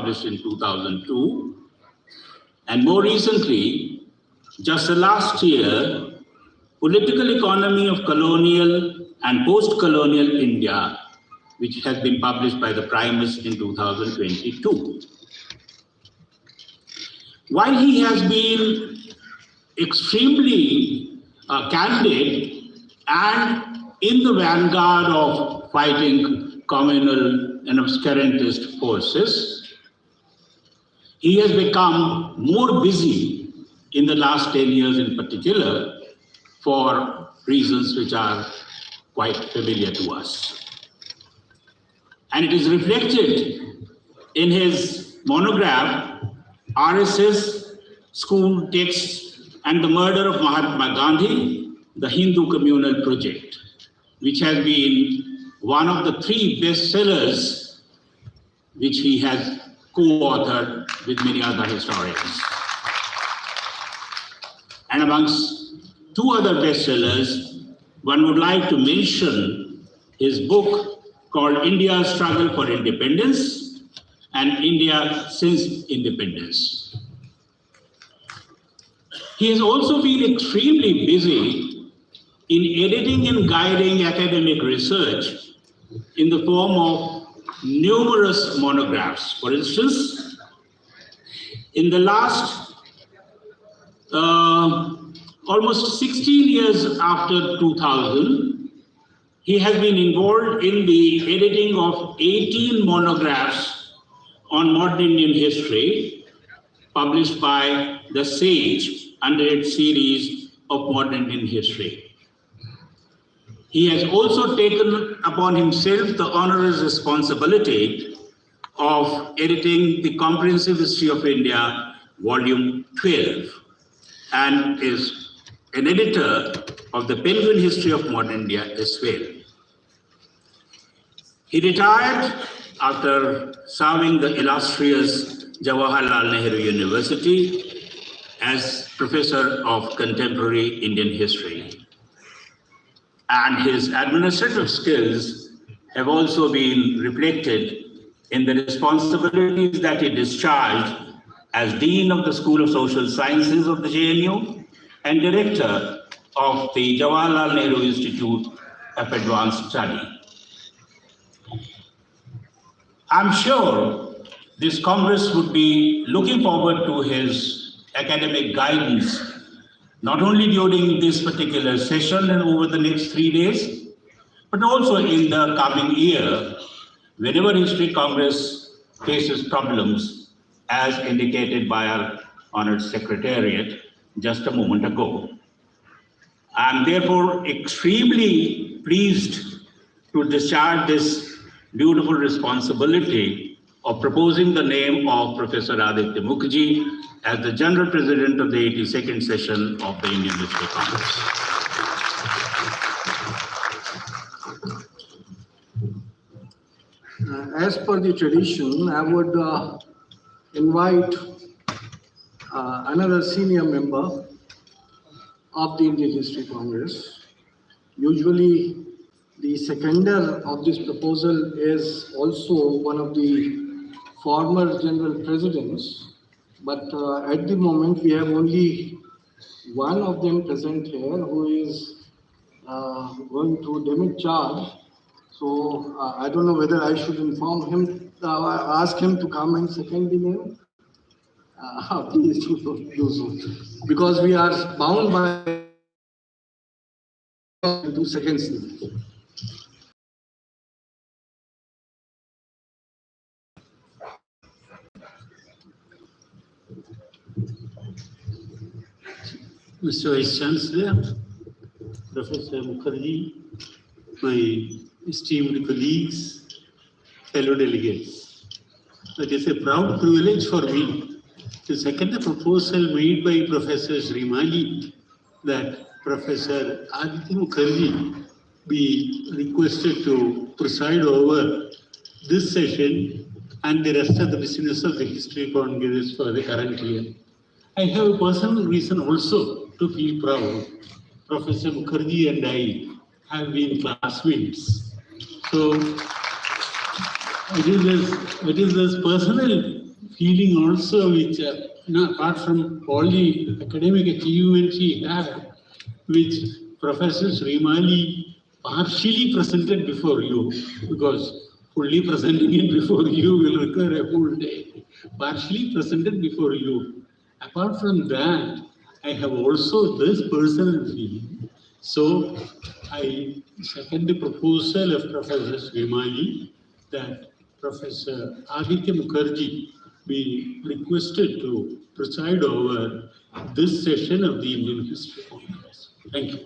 published in 2002. And more recently, just the last year, Political Economy of Colonial and Post-Colonial India, which has been published by the Primus in 2022. While he has been extremely candid and in the vanguard of fighting communal and obscurantist forces, he has become more busy in the last 10 years in particular for reasons which are quite familiar to us. And it is reflected in his monograph, RSS School Texts and the Murder of Mahatma Gandhi, the Hindu Communal Project, which has been one of the 3 bestsellers which he has co-authored with many other historians. And amongst 2 other bestsellers, one would like to mention his book called India's Struggle for Independence and India Since Independence. He has also been extremely busy in editing and guiding academic research in the form of numerous monographs. For instance, in the last almost 16 years after 2000, he has been involved in the editing of 18 monographs on modern Indian history, published by the SAGE under its series of modern Indian history. He has also taken upon himself the onerous responsibility of editing the Comprehensive History of India, Volume 12, and is an editor of the Penguin History of Modern India as well. He retired after serving the illustrious Jawaharlal Nehru University as Professor of Contemporary Indian History. And his administrative skills have also been reflected in the responsibilities that he discharged as Dean of the School of Social Sciences of the JNU and Director of the Jawaharlal Nehru Institute of Advanced Study. I'm sure this Congress would be looking forward to his academic guidance, not only during this particular session and over the next 3 days, but also in the coming year, whenever History Congress faces problems, as indicated by our honored secretariat just a moment ago. I'm therefore extremely pleased to discharge this beautiful responsibility of proposing the name of Professor Aditya Mukherjee as the General President of the 82nd session of the Indian History Congress. As per the tradition, I would invite another senior member of the Indian History Congress. Usually, the seconder of this proposal is also one of the former general presidents, but at the moment we have only one of them present here who is going to demit charge. So I don't know whether I should inform him, ask him to come and second the name. Please do so, because we are bound by 2 seconds. Mr. Vice Chancellor, Professor Mukherjee, my esteemed colleagues, fellow delegates. It is a proud privilege for me to second the proposal made by Professor Srimali that Professor Aditya Mukherjee be requested to preside over this session and the rest of the business of the History Congress for the current year. I have a personal reason also to feel proud. Professor Mukherjee and I have been classmates. So it is this personal feeling also which, apart from all the academic achievements he had, which Professor Srimali partially presented before you, because fully presenting it before you will require a full day. Partially presented before you. Apart from that, I have also this personal feeling. So I second the proposal of Professor Srimali that Professor Aditya Mukherjee be requested to preside over this session of the Indian History Congress. Thank you.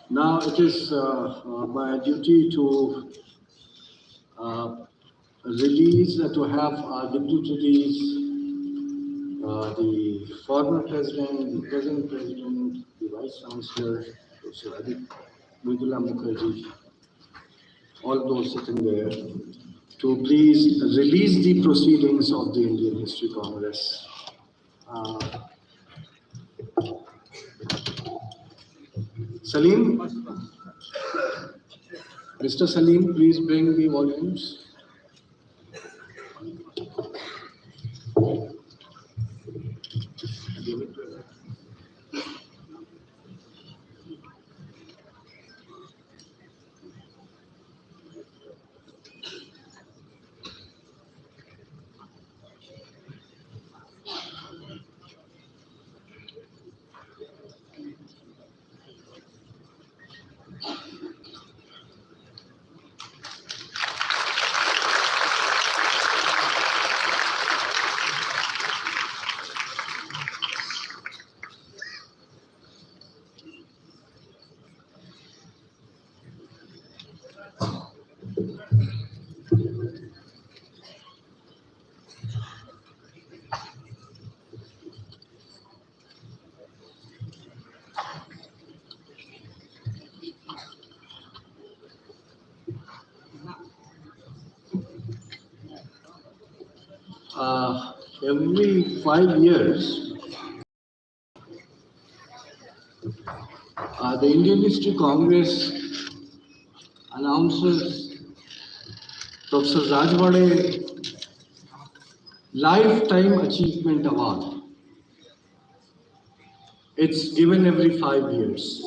Now it is my duty to release, to have our deputies, the former president, the present president, the vice chancellor, Professor Mridula Mukherjee, all those sitting there, to please release the proceedings of the Indian History Congress. Salim, Mr. Salim, please bring the volumes. Every 5 years, the Indian History Congress announces Professor Rajwade Lifetime Achievement Award. It's given every 5 years.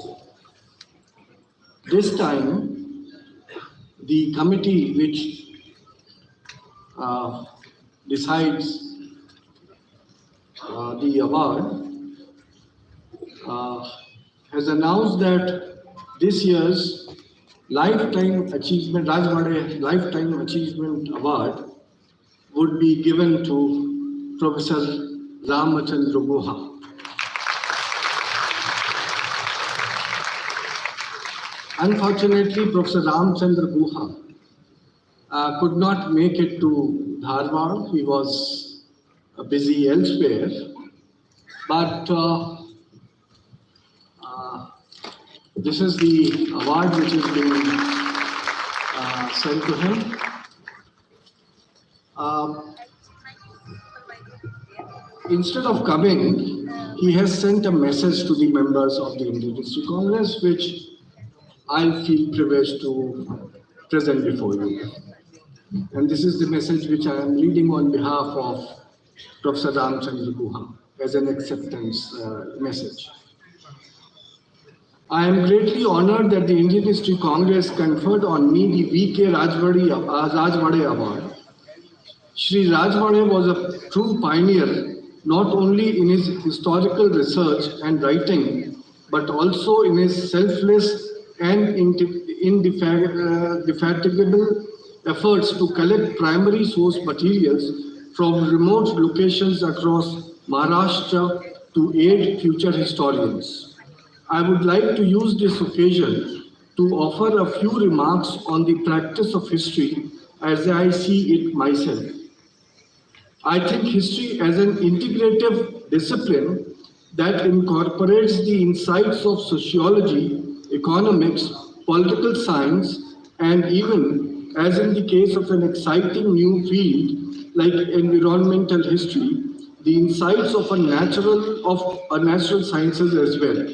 This time, the committee which decides the award has announced that this year's Lifetime Achievement, Rajwade Lifetime Achievement Award would be given to Professor Ramchandra Guha. Unfortunately, Professor Ramchandra Guha could not make it to Dharwad. He was busy elsewhere, but this is the award which is being sent to him. Instead of coming, he has sent a message to the members of the Indian History Congress, which I feel privileged to present before you. And this is the message which I am reading on behalf of Professor Ramchandra Guha as an acceptance message. I am greatly honored that the Indian History Congress conferred on me the V.K. Rajwade Award. Shri Rajwade was a true pioneer, not only in his historical research and writing, but also in his selfless and indefatigable efforts to collect primary source materials from remote locations across Maharashtra to aid future historians. I would like to use this occasion to offer a few remarks on the practice of history as I see it myself. I think history as an integrative discipline that incorporates the insights of sociology, economics, political science, and even, as in the case of an exciting new field like environmental history, the insights of natural sciences as well.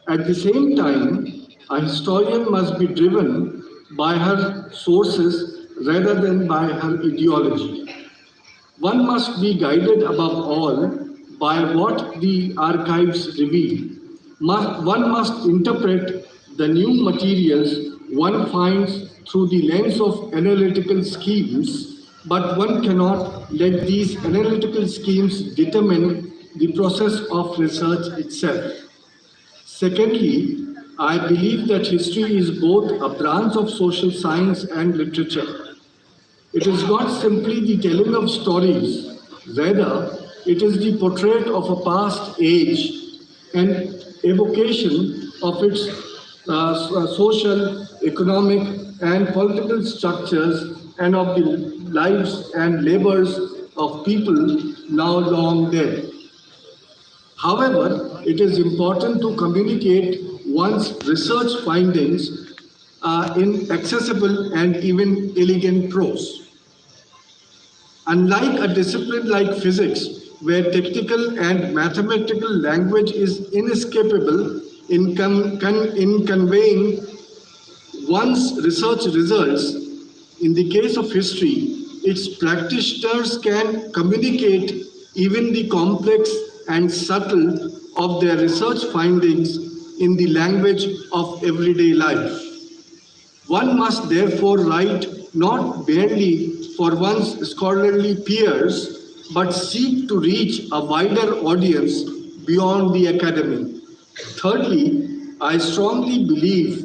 At the same time, a historian must be driven by her sources rather than by her ideology. One must be guided above all by what the archives reveal. One must interpret the new materials one finds through the lens of analytical schemes, but one cannot let these analytical schemes determine the process of research itself. Secondly, I believe that history is both a branch of social science and literature. It is not simply the telling of stories, rather, it is the portrait of a past age and evocation of its social, economic, and political structures and of the lives and labors of people now long dead. However, it is important to communicate one's research findings in accessible and even elegant prose. Unlike a discipline like physics, where technical and mathematical language is inescapable in conveying one's research results, in the case of history, its practitioners can communicate even the complex and subtle of their research findings in the language of everyday life. One must therefore write not merely for one's scholarly peers, but seek to reach a wider audience beyond the academy. Thirdly, I strongly believe